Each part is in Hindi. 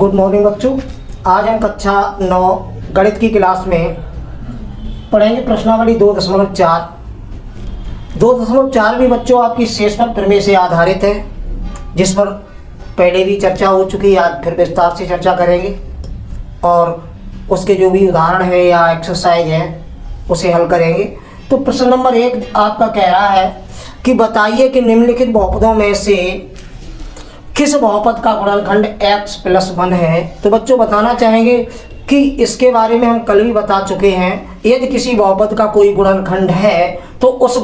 गुड मॉर्निंग बच्चों। आज हम कक्षा 9 गणित की क्लास में पढ़ेंगे प्रश्नावली 2.4। 2.4 भी बच्चों आपकी शेषफल प्रमेय से आधारित है, जिस पर पहले भी चर्चा हो चुकी है। आज फिर विस्तार से चर्चा करेंगे और उसके जो भी उदाहरण है या एक्सरसाइज है उसे हल करेंगे। तो प्रश्न नंबर 1 आपका कह रहा है कि बताइए कि निम्नलिखित बहुपदों में से किस बहुपद का गुणनखंड x+1 है। तो बच्चों बताना चाहेंगे कि इसके बारे में हम कल भी बता चुके हैं। यदि किसी बहुपद का कोई गुणनखंड है तो उस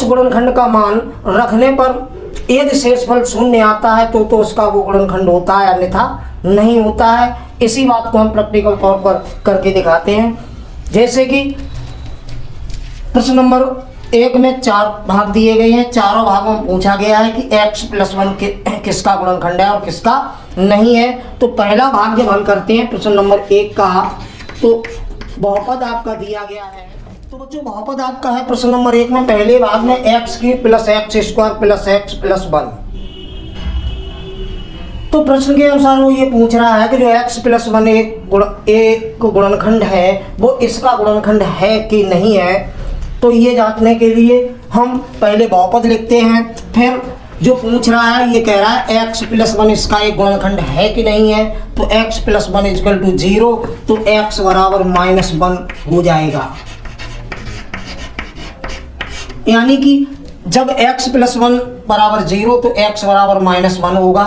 गुणनखंड का मान रखने पर यदि शेषफल शून्य आता है तो उसका वो गुणनखंड होता है, अन्यथा नहीं होता है। इसी बात को हम प्रैक्टिकल तौर पर करके दिखाते हैं। जैसे कि प्रश्न नंबर 1 में 4 भाग दिए गए हैं। चारों भागों में पूछा गया है कि x+1 किसका गुणनखंड है और किसका नहीं है। तो पहला भाग जब हल करते हैं प्रश्न नंबर 1 का, तो बहुपद आपका दिया गया है। तो बच्चों बहुपद आपका है प्रश्न नंबर 1 में पहले भाग में x³ + x² + x+1। तो प्रश्न के अनुसार वो ये पूछ रहा है कि जो x+1 एक गुणनखंड है वो इसका गुणनखंड है कि नहीं है। तो ये जांचने के लिए हम पहले बहुपद लिखते हैं, फिर जो पूछ रहा है ये कह रहा है x+1 इसका एक गुणनखंड है कि नहीं है। तो x+1 = 0, तो x = -1 हो जाएगा। यानी कि जब x+1 = 0 तो x = -1 होगा।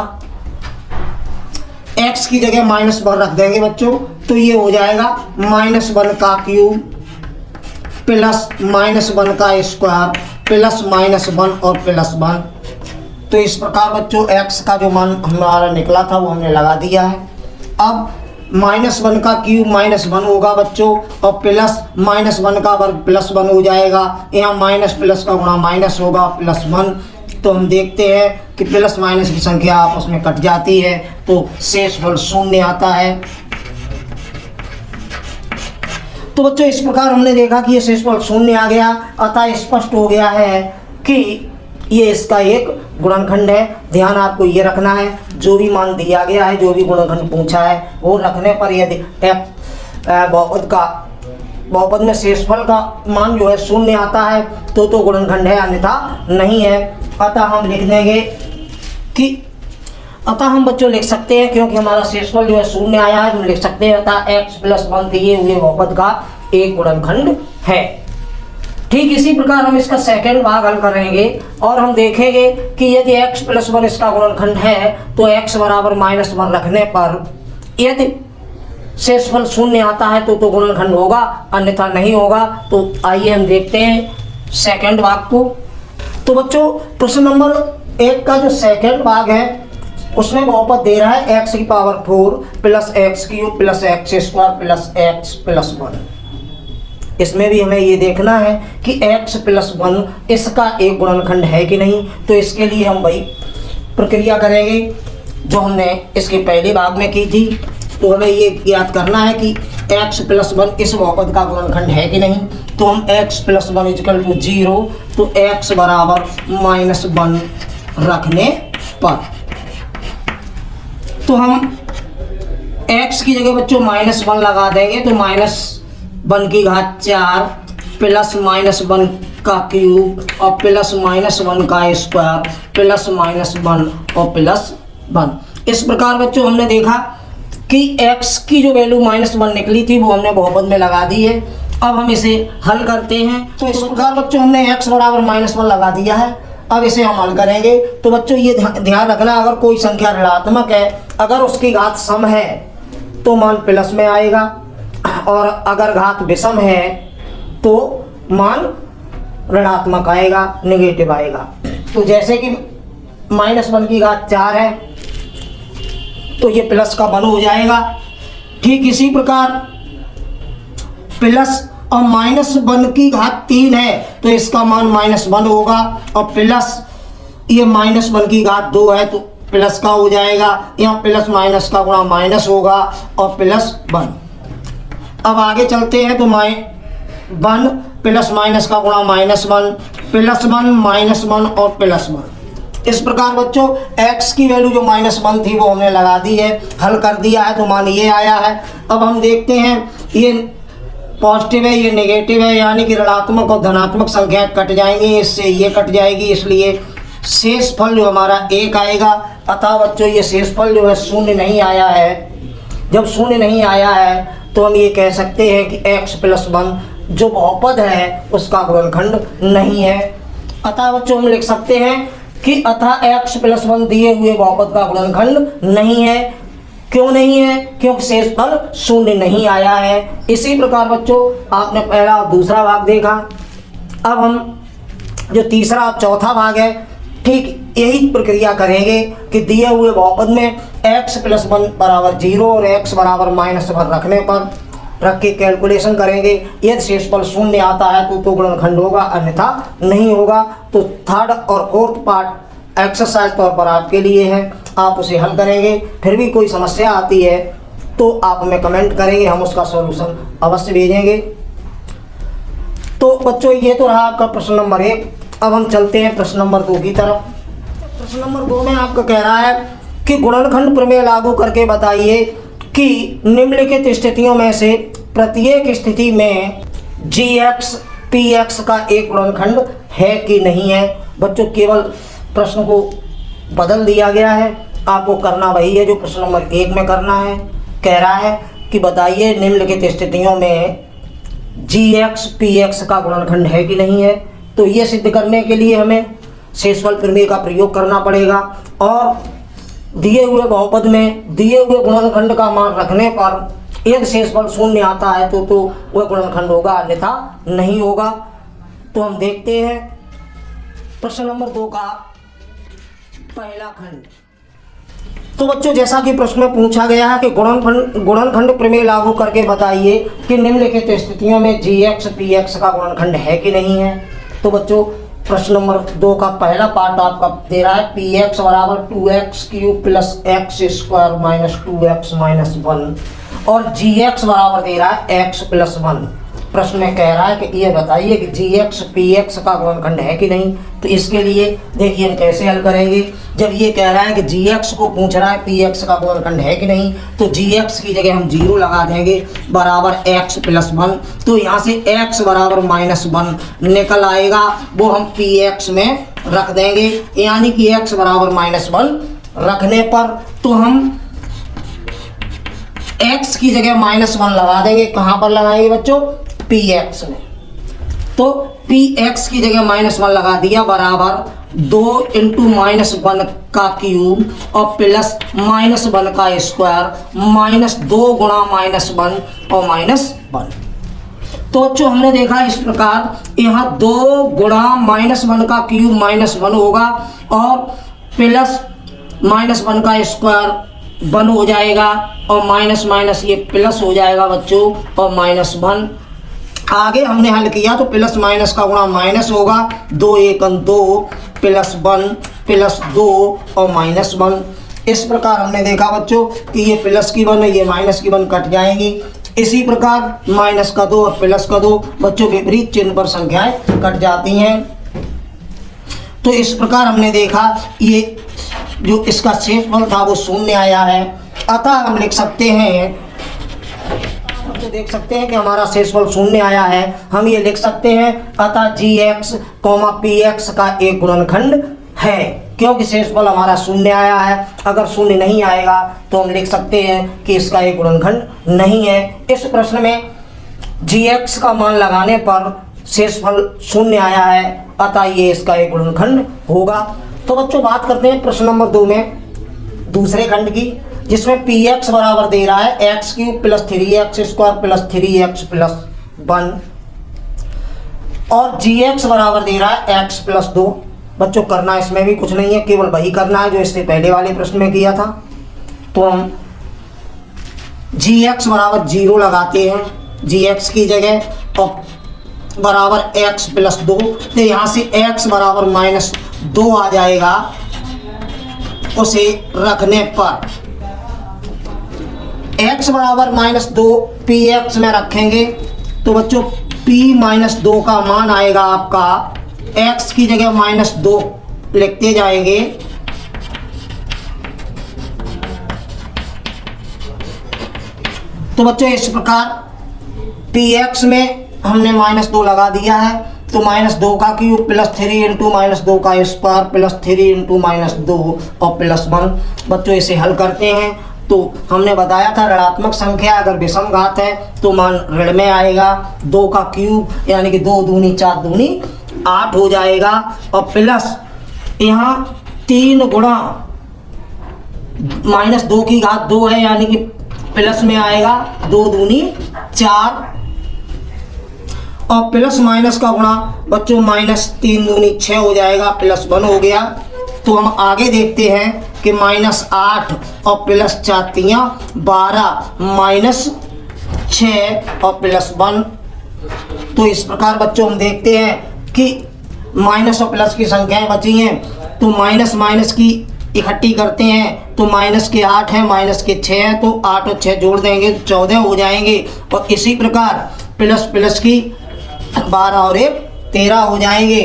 x की जगह -1 रख देंगे बच्चों, तो ये हो जाएगा -1 का क्यूब प्लस -1 का स्क्वायर प्लस -1 और +1। तो इस प्रकार बच्चों x का जो मान हमारा निकला था वो हमने लगा दिया है। अब -1 का क्यूब -1 होगा बच्चों, और प्लस -1 का वर्ग +1 हो जाएगा। यहाँ माइनस प्लस का गुणा माइनस होगा +1। तो हम देखते हैं कि प्लस माइनस की संख्या आपस में कट जाती है, तो शेषफल शून्य आता है। तो बच्चों इस प्रकार हमने देखा कि ये शेषफल शून्य आ गया, अतः स्पष्ट हो गया है कि ये इसका एक गुणनखंड है। ध्यान आपको ये रखना है, जो भी मान दिया गया है, जो भी गुणनखंड पूछा है वो रखने पर यदि बहुपद में शेषफल का मान जो है शून्य आता है तो गुणनखंड है, अन्यथा नहीं है। अतः हम बच्चों लिख सकते हैं, क्योंकि हमारा शेषफल जो है शून्य आया है, हम लिख सकते हैं अतः x+1 दिए हुए बहुपद का एक गुणनखंड है। ठीक इसी प्रकार हम इसका सेकंड भाग हल करेंगे और हम देखेंगे कि यदि x+1 इसका गुणनखंड है तो x = -1 रखने पर यदि शेषफल शून्य आता है तो गुणनखंड होगा, अन्यथा नहीं होगा। तो आइए हम देखते हैं सेकंड भाग को। तो बच्चों प्रश्न नंबर 1 का जो सेकंड भाग है उसमें बहुपद दे रहा है x⁴ + x³ + x² + x+1। इसमें भी हमें ये देखना है कि x+1 इसका एक गुणनखंड है कि नहीं। तो इसके लिए हम वही प्रक्रिया करेंगे जो हमने इसके पहले भाग में की थी। तो हमें ये ज्ञात करना है कि x+1 इस बहुपद का गुणनखंड है कि नहीं। तो हम x+1 = 0, तो x = -1 रखने पर तो हम x की जगह बच्चों -1 लगा देंगे। तो -1 की घात 4 प्लस -1 का क्यूब और प्लस -1 का स्क्वायर प्लस -1 और +1। इस प्रकार बच्चों हमने देखा कि x की जो वैल्यू -1 निकली थी वो हमने बहुपद में लगा दी है। अब हम इसे हल करते हैं। तो इस प्रकार बच्चों हमने x = -1 लगा दिया है। अब इसे हम हल करेंगे। तो बच्चों ये ध्यान रखना, अगर कोई संख्या ऋणात्मक है, अगर उसकी घात सम है तो मान प्लस में आएगा, और अगर घात विषम है तो मान ऋणात्मक आएगा, नेगेटिव आएगा। तो जैसे कि -1 की घात 4 है तो ये प्लस का 1 हो जाएगा। ठीक इसी प्रकार प्लस और -1 की घात 3 है तो इसका मान -1 होगा, और प्लस ये -1 की घात 2 है तो प्लस का हो जाएगा। यहाँ प्लस माइनस का गुणा माइनस होगा और +1। अब आगे चलते हैं तो 1 प्लस माइनस का गुणा -1 +1 -1 और +1। इस प्रकार बच्चों x की वैल्यू जो -1 थी वो हमने लगा दी है, हल कर दिया है, तो मान ये आया है। अब हम देखते हैं ये पॉजिटिव है ये नेगेटिव है, यानी कि ऋणात्मक और धनात्मक संख्या कट जाएंगी, इससे ये कट जाएगी, इसलिए शेष फल जो हमारा 1 आएगा। अतः बच्चों ये शेष फल जो है शून्य नहीं आया है। जब शून्य नहीं आया है तो हम ये कह सकते हैं कि x + 1 जो बहुपद है उसका गुणनखंड नहीं है। अतः बच्चों हम लिख सकते हैं कि अतः x + 1 दिए हुए बहुपद का गुणनखंड नहीं है। क्यों नहीं है? क्योंकि शेषफल शून्य नहीं आया है। इसी प्रकार बच्चों आपने पहला और दूसरा भाग देखा। अब हम जो तीसरा और चौथा भाग है ठीक यही प्रक्रिया करेंगे कि दिए हुए बहुपद में x + 1 = 0 और x = -1 रखने पर रख के कैलकुलेशन करेंगे। यदि शेषफल शून्य आता है तो गुणनखंड होगा, अन्यथा नहीं होगा। तो थर्ड और फोर्थ पार्ट एक्सरसाइज तौर पर आपके लिए है, आप उसे हल करेंगे। फिर भी कोई समस्या आती है तो आप हमें कमेंट करेंगे, हम उसका सॉल्यूशन अवश्य भेजेंगे। तो बच्चों ये तो रहा आपका प्रश्न नंबर 1। अब हम चलते हैं प्रश्न नंबर 2 की तरफ। प्रश्न नंबर 2 में आपका कह रहा है कि गुणनखंड प्रमेय लागू करके बताइए कि निम्नलिखित स्थितियों में से प्रत्येक स्थिति में gx px का एक गुणनखंड है कि नहीं है। बच्चों केवल प्रश्न को बदल दिया गया है, आपको करना वही है जो प्रश्न नंबर 1 में करना है। कह रहा है कि बताइए निम्नलिखित स्थितियों में gx px का गुणनखंड है कि नहीं है। तो ये सिद्ध करने के लिए हमें शेषफल प्रमेय का प्रयोग करना पड़ेगा और दिए हुए बहुपद में दिए हुए गुणनखंड का मान रखने पर यदि शेषफल शून्य आता है तो वह गुणनखंड होगा, अन्यथा नहीं होगा। तो हम देखते हैं प्रश्न नंबर 2 का पहला खंड। तो बच्चों जैसा कि प्रश्न में पूछा गया है कि गुणनखंड प्रमेय लागू करके बताइए कि निम्नलिखित स्थितियों में gx px का गुणनखंड है कि नहीं है। तो बच्चों प्रश्न नंबर 2 का पहला पार्ट आपका दे रहा है px = 2x³ + x² - 2x - 1 और gx बराबर दे रहा है x + 1। प्रश्न में कह रहा है कि ये बताइए कि gx px का गुणनखंड है कि नहीं। तो इसके लिए देखिए हम कैसे हल करेंगे। जब ये कह रहा है कि gx को पूछ रहा है px का गुणनखंड है कि नहीं, तो gx की जगह हम 0 लगा देंगे बराबर x + 1। तो यहाँ से x = -1 निकल आएगा, वो हम px में रख देंगे, यानी कि x = -1 रखने पर तो हम x की जगह -1 लगा देंगे। कहाँ पर लगाएंगे बच्चों? px में। तो px की जगह -1 लगा दिया बराबर 2 × -1 का क्यूब और प्लस -1 का स्क्वायर -2 × -1 और -1। तो बच्चों हमने देखा इस प्रकार यहाँ 2 × -1 का क्यूब -1 होगा और प्लस -1 का स्क्वायर 1 हो जाएगा और माइनस माइनस ये प्लस हो जाएगा बच्चों और -1। आगे हमने हल किया तो प्लस माइनस का गुणा माइनस होगा, 2 × 1 = 2 +1 +2 और -1। इस प्रकार हमने देखा बच्चों कि ये प्लस की 1 ये माइनस की 1 कट जाएंगी। इसी प्रकार माइनस का 2 और प्लस का 2 बच्चों विपरीत चिन्ह पर संख्याएं कट जाती हैं। तो इस प्रकार हमने देखा ये जो इसका शेषफल था वो शून्य आया है। अतः हम लिख सकते हैं, तो देख सकते हैं कि हमारा शेषफल शून्य आया है। हम ये लिख सकते हैं अतः gx, px का एक गुणनखंड है, क्योंकि शेषफल हमारा शून्य आया है। अगर शून्य नहीं आएगा तो हम लिख सकते हैं कि इसका एक गुणनखंड नहीं है। इस प्रश्न में gx का मान लगाने पर शेषफल शून्य आया है, अतः ये इसका एक गुणनखंड होगा। तो बच्चों बात करते हैं प्रश्न नंबर 2 में दूसरे खंड की, जिसमें px बराबर दे रहा है x³ + 3x² + 3x + 1 और gx बराबर दे रहा है x + 2। बच्चों करना इसमें भी कुछ नहीं है, केवल वही करना है जो इससे पहले वाले प्रश्न में किया था। तो हम gx बराबर 0 लगाते हैं gx की जगह और बराबर x + 2। तो यहाँ से x बराबर -2 आ जाएगा। उसे रखने पर x बराबर -2 px में रखेंगे तो बच्चों p -2 का मान आएगा आपका x की जगह -2 लिखते जाएंगे। तो बच्चों इस प्रकार px में हमने -2 लगा दिया है, तो -2 का क्यूब प्लस 3 इंटू -2 का स्क्वायर प्लस 3 इंटू -2 और प्लस 1। बच्चों इसे हल करते हैं तो हमने बताया था ऋणात्मक संख्या अगर विषम घात है तो मान ऋण में आएगा। 2 का क्यूब यानी कि 2 दूनी 4 दूनी 8 हो जाएगा, और प्लस यहाँ 3 गुणा -2 की घात 2 है यानी कि प्लस में आएगा 2 दूनी 4, और प्लस माइनस का गुणा बच्चों -3 दूनी 6 हो जाएगा, प्लस 1 हो गया। तो हम आगे देखते हैं कि -8 और प्लस 4 12 -6 और प्लस 1। तो इस प्रकार बच्चों हम देखते हैं कि माइनस और प्लस की संख्याएं बची हैं, तो माइनस माइनस की इकट्ठी करते हैं, तो माइनस के 8 है, माइनस के 6 है, तो 8 और 6 जोड़ देंगे तो 14 हो जाएंगे। और इसी प्रकार प्लस प्लस की 12 और 1 13 हो जाएंगे।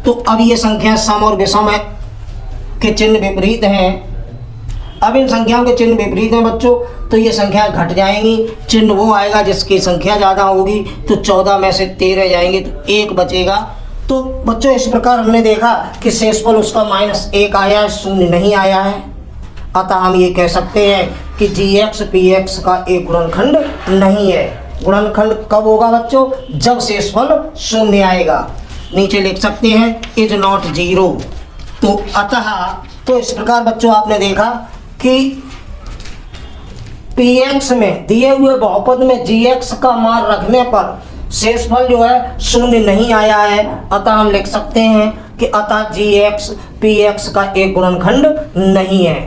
तो अब ये संख्या सम और विषम है के चिन्ह विपरीत हैं। अब इन संख्याओं के चिन्ह विपरीत हैं बच्चों, तो ये संख्या घट जाएंगी, चिन्ह वो आएगा जिसकी संख्या ज़्यादा होगी। तो 14 में से 13 जाएंगे तो 1 बचेगा। तो बच्चों इस प्रकार हमने देखा कि शेषफल उसका -1 आया है, 0 नहीं आया है। अतः हम ये कह सकते हैं कि gx px का एक गुणनखंड नहीं है। गुणनखंड कब होगा बच्चों? जब शेषफल 0 आएगा। नीचे लिख सकते हैं इज नॉट 0। तो अतः तो इस प्रकार बच्चों आपने देखा कि px में दिए हुए बहुपद में gx का मान रखने पर शेषफल जो है 0 नहीं आया है। अतः हम लिख सकते हैं कि अतः gx px का एक गुणनखंड नहीं है।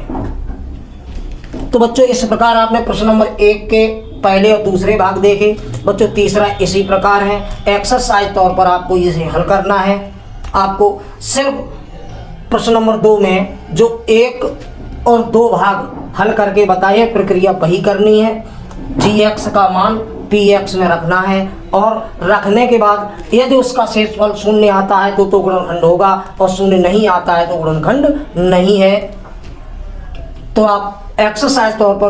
तो बच्चों इस प्रकार आपने प्रश्न नंबर 1 के पहले और दूसरे भाग देखे। बच्चों तीसरा इसी प्रकार है, एक्सरसाइज तौर पर आपको इसे हल करना है। आपको सिर्फ प्रश्न नंबर 2 में जो 1 और 2 भाग हल करके बताइए, प्रक्रिया वही करनी है। gx का मान px में रखना है, और रखने के बाद यदि उसका शेषफल 0 आता है तो गुणनखंड होगा, और 0 नहीं आता है तो गुणनखंड नहीं है। तो आप एक्सरसाइज तौर पर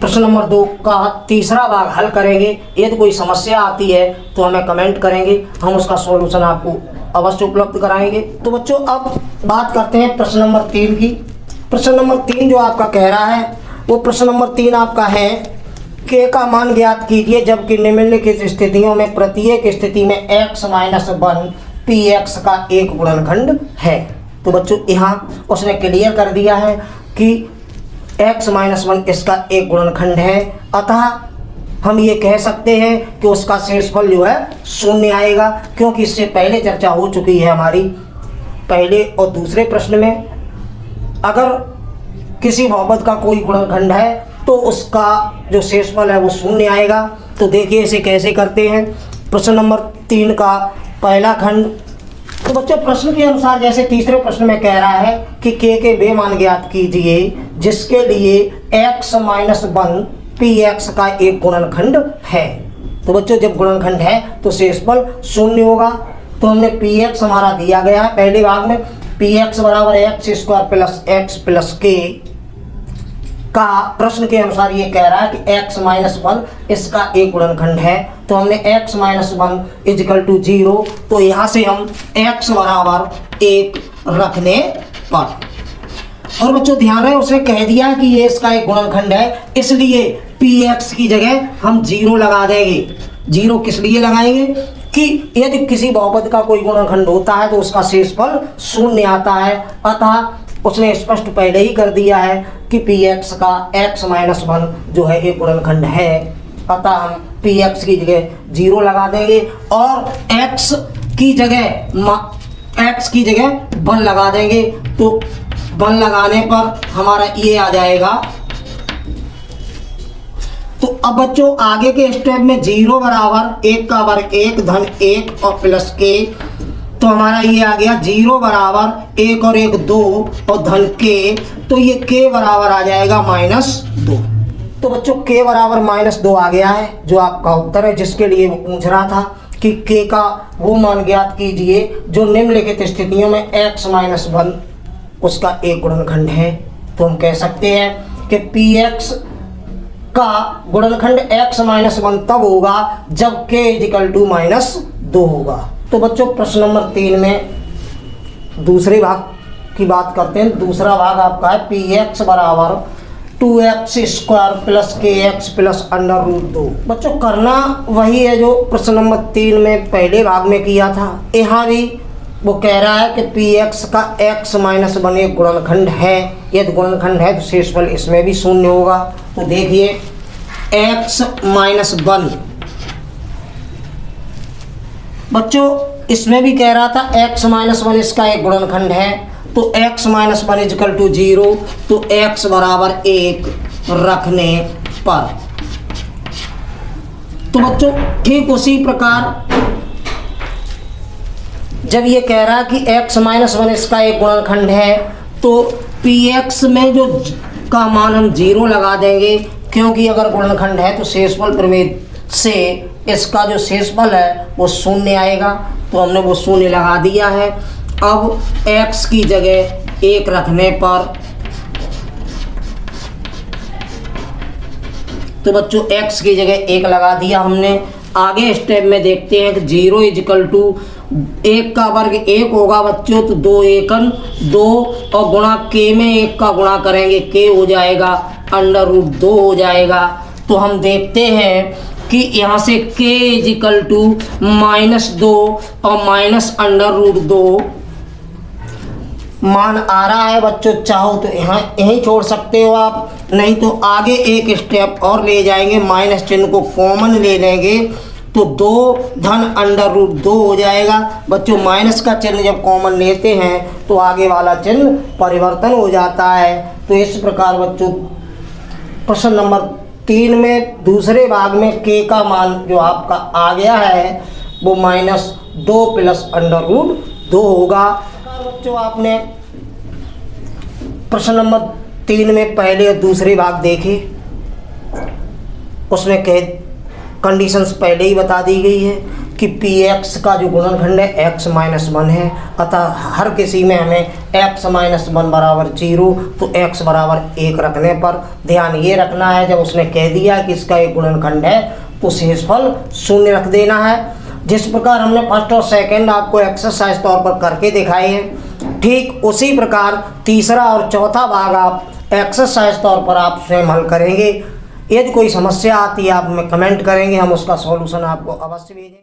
प्रश्न नंबर 2 का तीसरा भाग हल करेंगे। यदि कोई समस्या आती है तो हमें कमेंट करेंगे, हम उसका सॉल्यूशन आपको अवश्य उपलब्ध कराएंगे। तो बच्चों अब बात करते हैं प्रश्न नंबर 3 की। प्रश्न नंबर 3 जो आपका कह रहा है वो प्रश्न नंबर 3 आपका है k का मान ज्ञात कीजिए जबकि निम्नलिखित स्थितियों में प्रत्येक स्थिति में x - 1 px का एक गुणनखंड है। तो बच्चों यहाँ उसने क्लियर कर दिया है कि x - 1 इसका एक गुणनखंड है। अतः हम ये कह सकते हैं कि उसका शेषफल जो है 0 आएगा, क्योंकि इससे पहले चर्चा हो चुकी है हमारी पहले और दूसरे प्रश्न में। अगर किसी बहुपद का कोई गुणनखंड है तो उसका जो शेषफल है वो 0 आएगा। तो देखिए इसे कैसे करते हैं। प्रश्न नंबर 3 का पहला खंड। तो बच्चों प्रश्न के अनुसार जैसे तीसरे प्रश्न में कह रहा है कि k के वे मान ज्ञात कीजिए जिसके लिए x - 1 px का एक गुणनखंड है। तो बच्चों जब गुणनखंड है तो शेषफल 0 होगा। तो हमने px हमारा दिया गया है पहले भाग में, px बराबर x² plus x plus k का प्रश्न के अनुसार ये कह रहा है कि x - 1 इसका एक गुणनखंड है। तो हमने x - 1 इक्वल 0, तो यहाँ से हम x बराबर 1 रखने पर, और बच्चों ध्यान रहे उसने कह दिया कि ये इसका एक गुणनखंड है, इसलिए px की जगह हम 0 लगा देंगे। 0 किस लिए लगाएंगे कि यदि किसी बहुपद का कोई गुणनखंड होता है तो उसका शेषफल 0 आता है। अतः उसने स्पष्ट पहले ही कर दिया है कि px का x - 1 जो है एक गुणनखंड है। अतः हम px की जगह 0 लगा देंगे और x की जगह 1 लगा देंगे। तो 1 लगाने पर हमारा ये आ जाएगा। तो अब बच्चों आगे के स्टेप में 0 बराबर 1 का वर्ग 1 धन 1 और प्लस k, तो हमारा ये आ गया 0 बराबर 1 और 1 2 और धन k, तो ये k बराबर आ जाएगा -2। तो बच्चों k बराबर -2 आ गया है जो आपका उत्तर है जिसके लिए वो पूछ रहा था। कि k का वो मान ज्ञात कीजिए जो निम्नलिखित स्थितियों में x माइनस 1 उसका एक गुणनखंड है। तो हम कह सकते हैं कि px का गुणनखंड x माइनस 1 तब होगा जब k इजिकल टू माइनस 2 होगा। तो बच्चों प्रश्न नंबर 3 में दूसरे भाग की बात करते हैं। दूसरा भाग आपका है px बराबर 2x square plus kx plus under root 2। बच्चों करना वही है जो प्रश्न नंबर 3 में पहले भाग में किया था। यहाँ भी वो कह रहा है कि px का x माइनस 1 एक गुणनखंड है। यदि गुणनखंड है तो शेषफल इसमें भी शून्य होगा। तो देखिए x माइनस 1, बच्चों इसमें भी कह रहा था x माइनस 1 इसका एक गुणनखंड है। तो x माइनस 1 इजिकल टू 0, तो x बराबर 1 रखने पर। तो बच्चों ठीक उसी प्रकार जब ये कह रहा है कि x माइनस 1 इसका एक गुणनखंड है तो px में जो का मान हम 0 लगा देंगे, क्योंकि अगर गुणनखंड है तो शेषफल प्रमेय से इसका जो शेषफल है वो शून्य आएगा। तो हमने वो शून्य लगा दिया है। अब x की जगह 1 रखने पर, तो बच्चों x की जगह 1 लगा दिया हमने। आगे स्टेप में देखते हैं कि 0 इजिकल टू 1 का वर्ग 1 होगा बच्चों, तो 2 एकन 2 और गुणा k में 1 का गुणा करेंगे k हो जाएगा अंडर रूट 2 हो जाएगा। तो हम देखते हैं कि यहाँ से k इजिकल टू -2 और माइनस अंडर रूट 2 मान आ रहा है। बच्चों चाहो तो यहाँ यहीं छोड़ सकते हो आप, नहीं तो आगे एक स्टेप और ले जाएंगे, माइनस चिन्ह को कॉमन ले लेंगे तो 2 धन अंडर रूट 2 हो जाएगा। बच्चों माइनस का चिन्ह जब कॉमन लेते हैं तो आगे वाला चिन्ह परिवर्तन हो जाता है। तो इस प्रकार बच्चों प्रश्न नंबर 3 में दूसरे भाग में k का मान जो आपका आ गया है वो -2 प्लस अंडर रूट 2 होगा। बच्चों आपने प्रश्न नंबर 3 में पहले और दूसरे भाग देखे, उसमें कंडीशंस पहले ही बता दी गई है कि px का जो गुणनखंड है x माइनस 1 है। अतः हर किसी में हमें x माइनस 1 बराबर 0, तो x बराबर 1 रखने पर ध्यान ये रखना है जब उसने कह दिया कि इसका एक गुणनखंड है तो शेषफल शून्य रख देना है। जिस प्रकार हमने फर्स्ट और सेकंड आपको एक्सरसाइज तौर पर करके दिखाए हैं, ठीक उसी प्रकार तीसरा और चौथा भाग आप एक्सरसाइज तौर पर आप स्वयं हल करेंगे। यदि कोई समस्या आती है आप हमें कमेंट करेंगे, हम उसका सॉल्यूशन आपको अवश्य भेजेंगे।